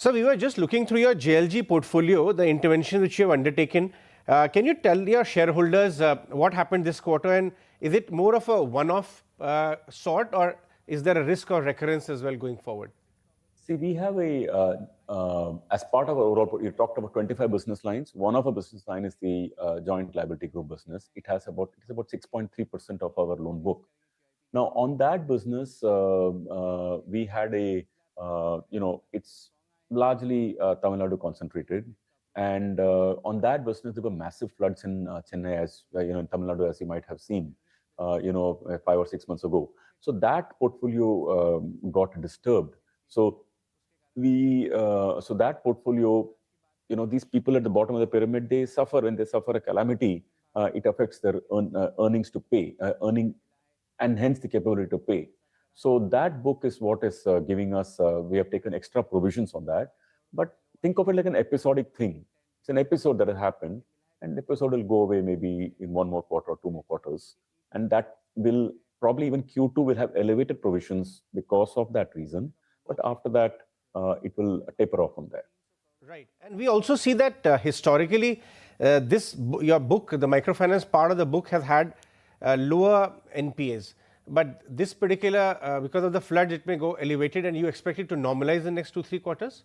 So we were just looking through your JLG portfolio, the intervention which you have undertaken. Can you tell your shareholders what happened this quarter, and is it more of a one-off sort, or is there a risk of recurrence as well going forward? See, we have as part of our overall, you talked about 25 business lines. One of our business line is the joint liability group business. It's about 6.3% of our loan book. Now, on that business, we had it's largely Tamil Nadu concentrated. And on that business, there were massive floods in Chennai, as in Tamil Nadu, as you might have seen, 5 or 6 months ago. So that portfolio got disturbed. So that portfolio, these people at the bottom of the pyramid, they suffer. When they suffer a calamity, it affects their earnings to pay, and hence the capability to pay. So that book is what is giving us, we have taken extra provisions on that. But think of it like an episodic thing. It's an episode that has happened, and the episode will go away maybe in 1 more quarter or 2 more quarters. And that will probably even Q2 will have elevated provisions because of that reason. But after that, it will taper off from there. Right. And we also see that historically, your book, the microfinance part of the book, has had lower NPAs. But this particular, because of the flood, it may go elevated, and you expect it to normalize in the next 2-3 quarters?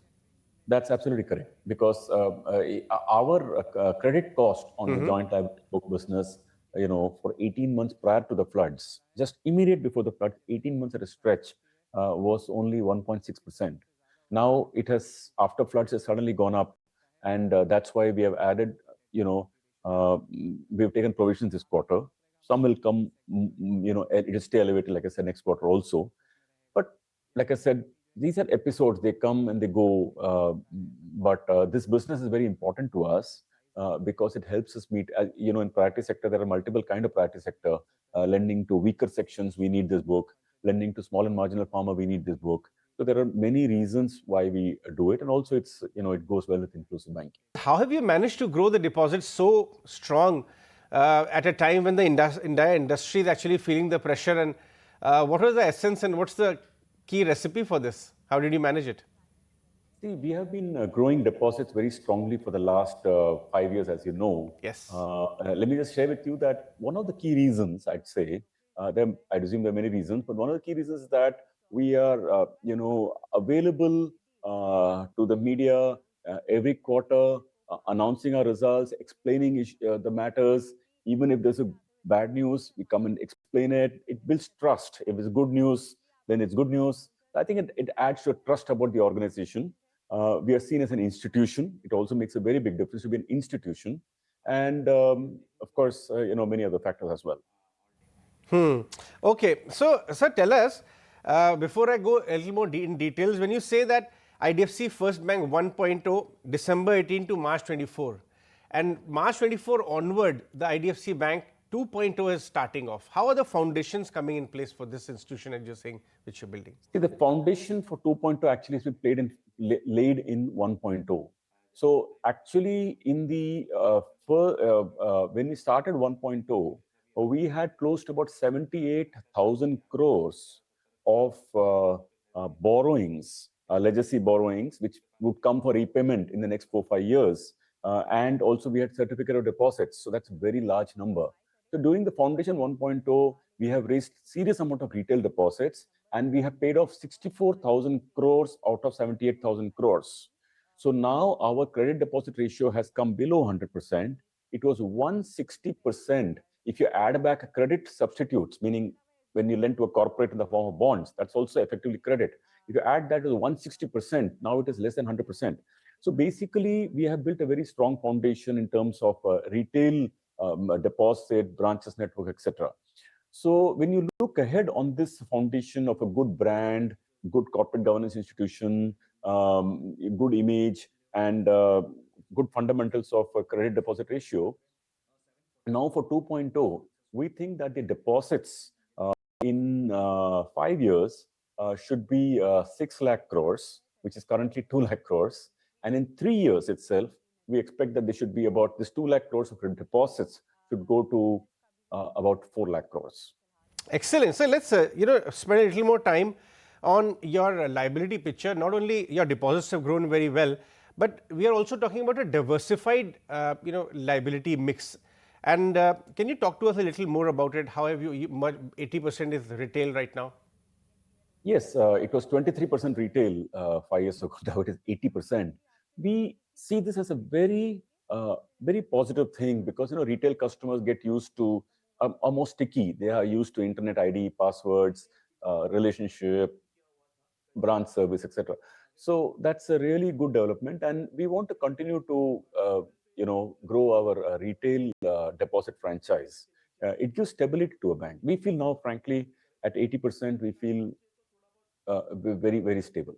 That's absolutely correct. Because our credit cost on the joint liability book business, for 18 months prior to the floods, just immediate before the flood, 18 months at a stretch, was only 1.6%. Now it has, after floods, has suddenly gone up, and that's why we have added, we've taken provisions this quarter. Some will come, it will stay elevated, like I said, next quarter also. But like I said, these are episodes, they come and they go. But this business is very important to us because it helps us meet, in priority sector, there are multiple kind of priority sector. Lending to weaker sections, we need this book. Lending to small and marginal farmer, we need this book. So there are many reasons why we do it, and also it's it goes well with inclusive banking. How have you managed to grow the deposits so strong at a time when the entire industry is actually feeling the pressure? And what was the essence and what's the key recipe for this? How did you manage it? See, we have been growing deposits very strongly for the last 5 years, as you know. Yes. Let me just share with you that one of the key reasons, I'd say, I assume there are many reasons, but one of the key reasons is that we are, available to the media every quarter, announcing our results, explaining the matters. Even if there's a bad news, we come and explain it. It builds trust. If it's good news, then it's good news. I think it adds to trust about the organization. We are seen as an institution. It also makes a very big difference to be an institution. And of course, many other factors as well. Okay. So, sir, tell us, before I go a little more in details, when you say that IDFC First Bank 1.0, December 18 to March 24, and March 24 onward, the IDFC Bank 2.0 is starting off. How are the foundations coming in place for this institution, as you're saying, which you're building? See, the foundation for 2.0 actually has been laid in 1.0. So actually, in the when we started 1.0, we had close to about 78,000 crores of borrowings, legacy borrowings, which would come for repayment in the next 4-5 years. And also we had certificate of deposits. So that's a very large number. So during the foundation 1.0, we have raised serious amount of retail deposits, and we have paid off 64,000 crores out of 78,000 crores. So now our credit deposit ratio has come below 100%. It was 160%. If you add back credit substitutes, meaning when you lend to a corporate in the form of bonds, that's also effectively credit. If you add that to 160%, now it is less than 100%. So basically, we have built a very strong foundation in terms of retail deposit, branches network, etc. So when you look ahead on this foundation of a good brand, good corporate governance institution, good image, and good fundamentals of a credit deposit ratio, now for 2.0, we think that the deposits in 5 years should be 6 lakh crores, which is currently 2 lakh crores. And in 3 years itself, we expect that there should be about this 2 lakh crores of deposits should go to about 4 lakh crores. Excellent. So let's spend a little more time on your liability picture. Not only your deposits have grown very well, but we are also talking about a diversified, liability mix. And can you talk to us a little more about it? How have you 80% is retail right now? Yes, it was 23% retail 5 years ago. Now it is 80%. We see this as a very positive thing because retail customers get used to are more sticky. They are used to internet ID, passwords, relationship, branch service, etc. So that's a really good development, and we want to continue to grow our retail deposit franchise. It gives stability to a bank. We feel now, frankly, at 80%, we feel very stable.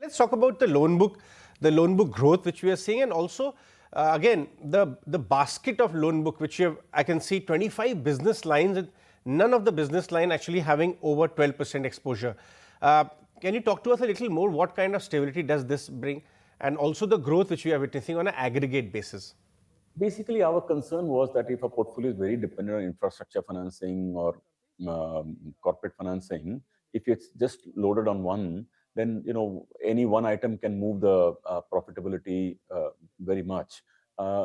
Let's talk about the loan book growth which we are seeing, and also again the basket of loan book which you have. I can see 25 business lines, and none of the business line actually having over 12% exposure. Can you talk to us a little more? What kind of stability does this bring, and also the growth which we are witnessing on an aggregate basis? Basically, our concern was that if a portfolio is very dependent on infrastructure financing or corporate financing, if it's just loaded on one, then any one item can move the profitability very much.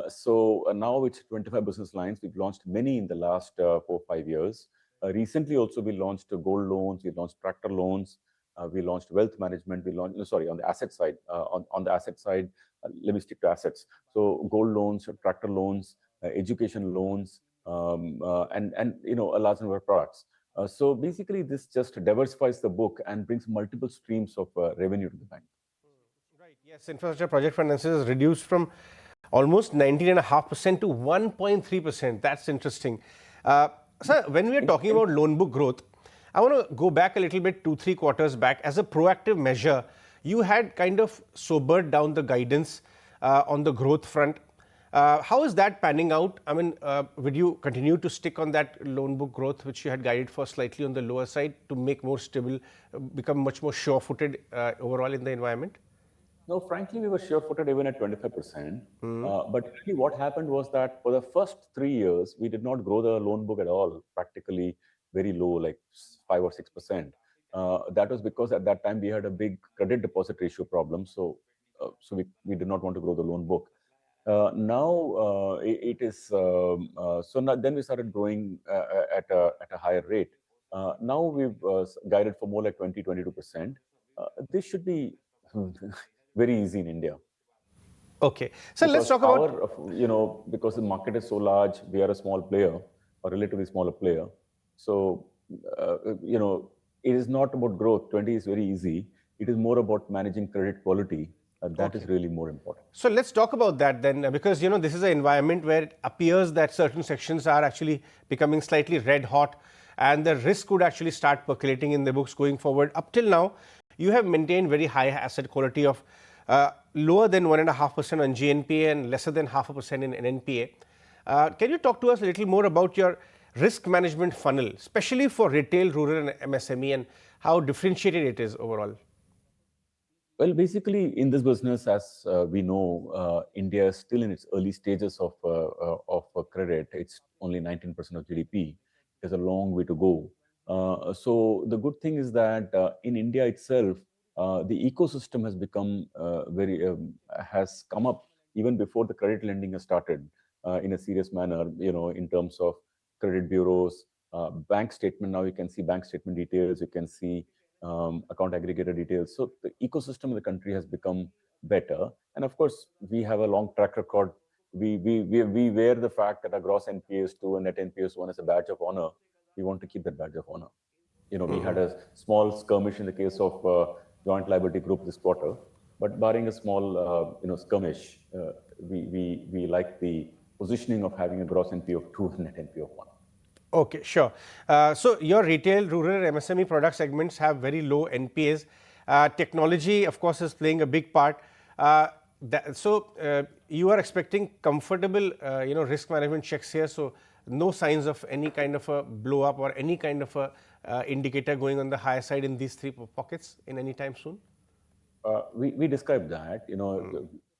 So now it's 25 business lines. We've launched many in the last 4 or 5 years. Recently, also we launched gold loans. We launched tractor loans. We launched wealth management. We launched on the asset side. On the asset side, let me stick to assets. So gold loans, tractor loans, education loans, and a large number of products. So basically, this just diversifies the book and brings multiple streams of revenue to the bank. Right. Yes, infrastructure project finances is reduced from almost 19.5% to 1.3%. That's interesting. Sir, when we are talking about loan book growth, I want to go back a little bit, 2-3 quarters back. As a proactive measure, you had kind of sobered down the guidance on the growth front. How is that panning out? I mean, would you continue to stick on that loan book growth, which you had guided for slightly on the lower side, to make more stable, become much more sure-footed overall in the environment? No, frankly, we were sure-footed even at 25%. But really what happened was that for the first 3 years, we did not grow the loan book at all, practically very low, like 5 or 6%. That was because at that time we had a big credit deposit ratio problem. So we did not want to grow the loan book. Now it is, so now, then we started growing at a higher rate. Now we've guided for more like 20-22%. This should be very easy in India. Okay, so let's talk about because the market is so large, we are a small player, a relatively smaller player. So it is not about growth. 20 is very easy. It is more about managing credit quality. That is really more important. So let's talk about that then, because this is an environment where it appears that certain sections are actually becoming slightly red hot, and the risk could actually start percolating in the books going forward. Up till now, you have maintained very high asset quality of lower than 1.5% on GNPA and lesser than 0.5% in NNPA. Can you talk to us a little more about your risk management funnel, especially for retail, rural and MSME, and how differentiated it is overall? Well, basically, in this business, as we know, India is still in its early stages of credit. It's only 19% of GDP. There's a long way to go. So the good thing is that in India itself, the ecosystem has become has come up even before the credit lending has started in a serious manner. In terms of credit bureaus, bank statement. Now you can see bank statement details. You can see account aggregator details. So the ecosystem of the country has become better. And of course, we have a long track record. We wear the fact that our gross NPAs 2 and net NPAs 1 is a badge of honor. We want to keep that badge of honor. We had a small skirmish in the case of joint liability group this quarter, but barring a small skirmish, we like the positioning of having a gross NPA of 2 and net NPA of 1. Okay, sure. So your retail, rural, MSME product segments have very low NPAs. Technology, of course, is playing a big part. So you are expecting comfortable, risk management checks here. So no signs of any kind of a blow up or any kind of a indicator going on the higher side in these 3 pockets in any time soon. We described that.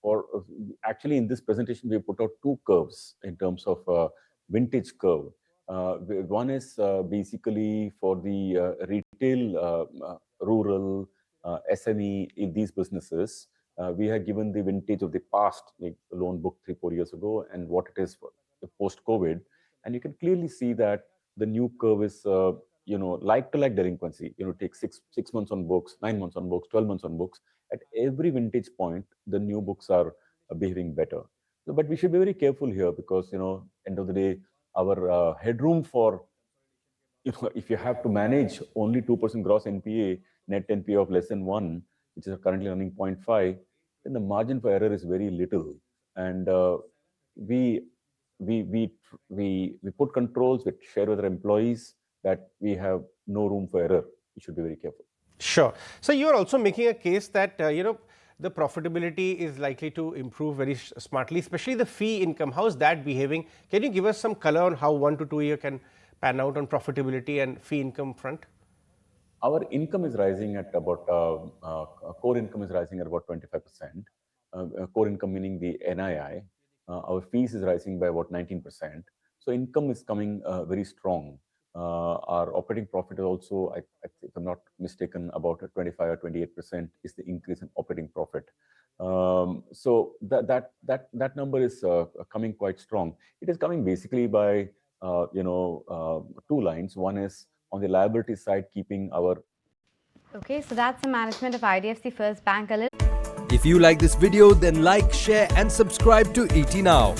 Or actually, in this presentation, we put out 2 curves in terms of vintage curve. One is basically for the retail retail, rural, SME in these businesses, we have given the vintage of the past, like the loan book 3-4 years ago, and what it is for post-COVID, and you can clearly see that the new curve is like to like delinquency. Take 6 months on books, 9 months on books, 12 months on books. At every vintage point, the new books are behaving better. So, but we should be very careful here because end of the day, our headroom for if you have to manage only 2% gross NPA, net NPA of less than 1, which is currently running 0.5, then the margin for error is very little. And we put controls, we share with our employees that we have no room for error. We should be very careful. Sure. So you are also making a case that the profitability is likely to improve very smartly, especially the fee income. How is that behaving? Can you give us some color on how 1 to 2 year can pan out on profitability and fee income front? Our income is rising at about core income is rising at about 25%. Core income meaning the NII. Our fees is rising by about 19%. So income is coming very strong. Our operating profit is also, if I'm not mistaken, about 25 or 28% is the increase in operating profit. So that number is coming quite strong. It is coming basically by two lines. One is on the liability side, keeping our. Okay, so that's the management of IDFC First Bank. If you like this video, then like, share and subscribe to ET Now.